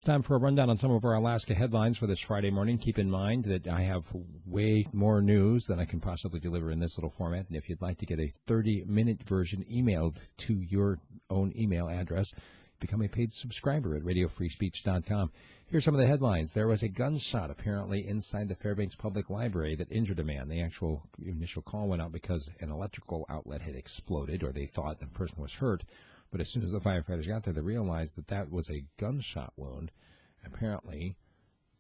Time for a rundown on some of our Alaska headlines for this Friday morning. Keep in mind that I have way more news than I can possibly deliver in this little format. And if you'd like to get a 30-minute version emailed to your own email address, become a paid subscriber at radiofreespeech.com. Here's some of the headlines. There was a gunshot apparently inside the Fairbanks Public Library that injured a man. The actual initial call went out because an electrical outlet had exploded, or they thought the person was hurt. But as soon as the firefighters got there, they realized that that was a gunshot wound. Apparently,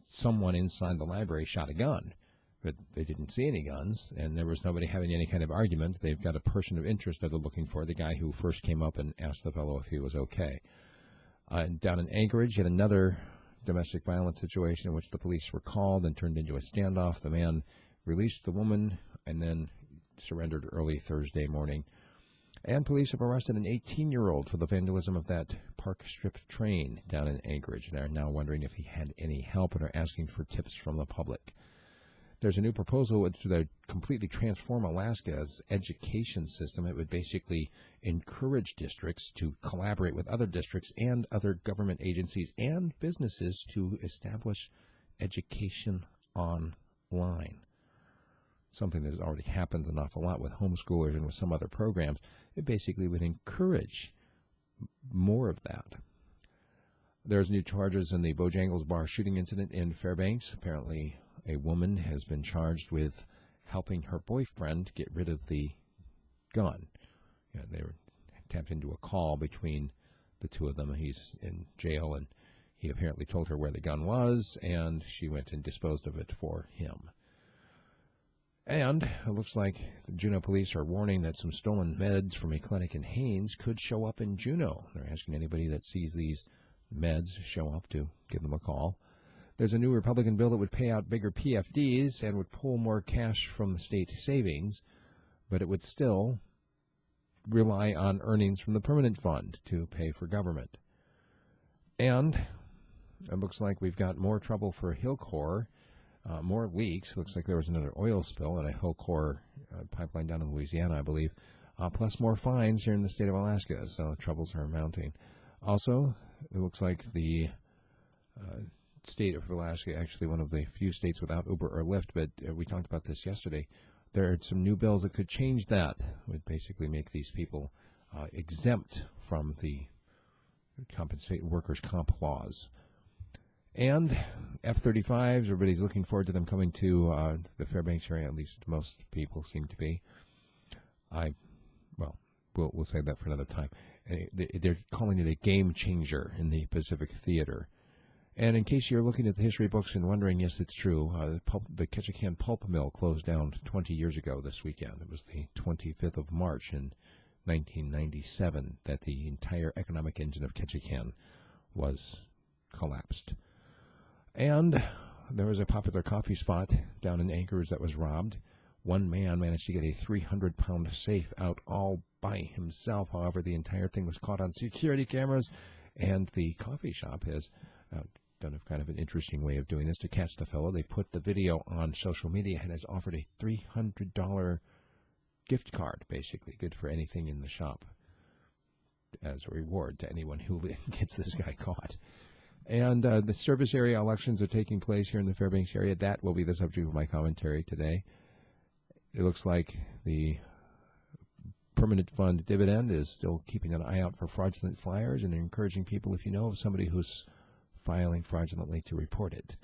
someone inside the library shot a gun, but they didn't see any guns, and there was nobody having any kind of argument. They've got a person of interest that they're looking for, the guy who first came up and asked the fellow if he was okay. Down in Anchorage, yet another domestic violence situation in which the police were called and turned into a standoff. The man released the woman and then surrendered early Thursday morning. And police have arrested an 18-year-old for the vandalism of that Park Strip train down in Anchorage. They're now wondering if he had any help and are asking for tips from the public. There's a new proposal to completely transform Alaska's education system. It would basically encourage districts to collaborate with other districts and other government agencies and businesses to establish education online. Something that already happens an awful lot with homeschoolers and with some other programs. It basically would encourage more of that. There's new charges in the Bojangles Bar shooting incident in Fairbanks. Apparently, a woman has been charged with helping her boyfriend get rid of the gun. They were tapped into a call between the two of them. He's in jail, and he apparently told her where the gun was, and she went and disposed of it for him. And it looks like the Juneau police are warning that some stolen meds from a clinic in Haines could show up in Juneau. They're asking anybody that sees these meds show up to give them a call. There's a new Republican bill that would pay out bigger PFDs and would pull more cash from state savings, but it would still rely on earnings from the permanent fund to pay for government. And it looks like we've got more trouble for Hilcorp. More leaks. Looks like there was another oil spill at a Hilcorp pipeline down in Louisiana, I believe. Plus more fines here in the state of Alaska, so troubles are mounting. Also, it looks like the state of Alaska, actually one of the few states without Uber or Lyft, but we talked about this yesterday. There are some new bills that could change that. It would basically make these people exempt from the workers' comp laws. And F-35s, everybody's looking forward to them coming to the Fairbanks area, at least most people seem to be. We'll save that for another time. They're calling it a game changer in the Pacific Theater. And in case you're looking at the history books and wondering, yes, it's true, the Ketchikan pulp mill closed down 20 years ago this weekend. It was the 25th of March in 1997 that the entire economic engine of Ketchikan was collapsed. And there was a popular coffee spot down in Anchorage that was robbed. One man managed to get a 300-pound safe out all by himself. However, the entire thing was caught on security cameras, and the coffee shop has done a kind of an interesting way of doing this to catch the fellow. They put the video on social media and has offered a $300 gift card, basically, good for anything in the shop, as a reward to anyone who gets this guy caught. And the service area elections are taking place here in the Fairbanks area. That will be the subject of my commentary today. It looks like the permanent fund dividend is still keeping an eye out for fraudulent flyers and encouraging people, if you know of somebody who's filing fraudulently, to report it.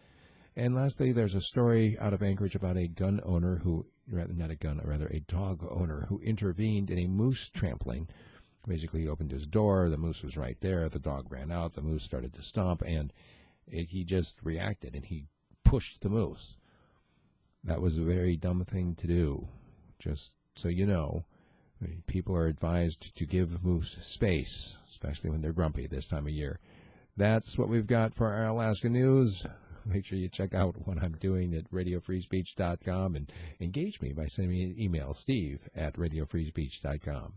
And lastly, there's a story out of Anchorage about a gun owner a dog owner who intervened in a moose trampling. Basically, he opened his door, the moose was right there, the dog ran out, the moose started to stomp, and he just reacted, and he pushed the moose. That was a very dumb thing to do. Just so you know, people are advised to give moose space, especially when they're grumpy this time of year. That's what we've got for our Alaska news. Make sure you check out what I'm doing at radiofreespeech.com and engage me by sending me an email, steve@radiofreespeech.com.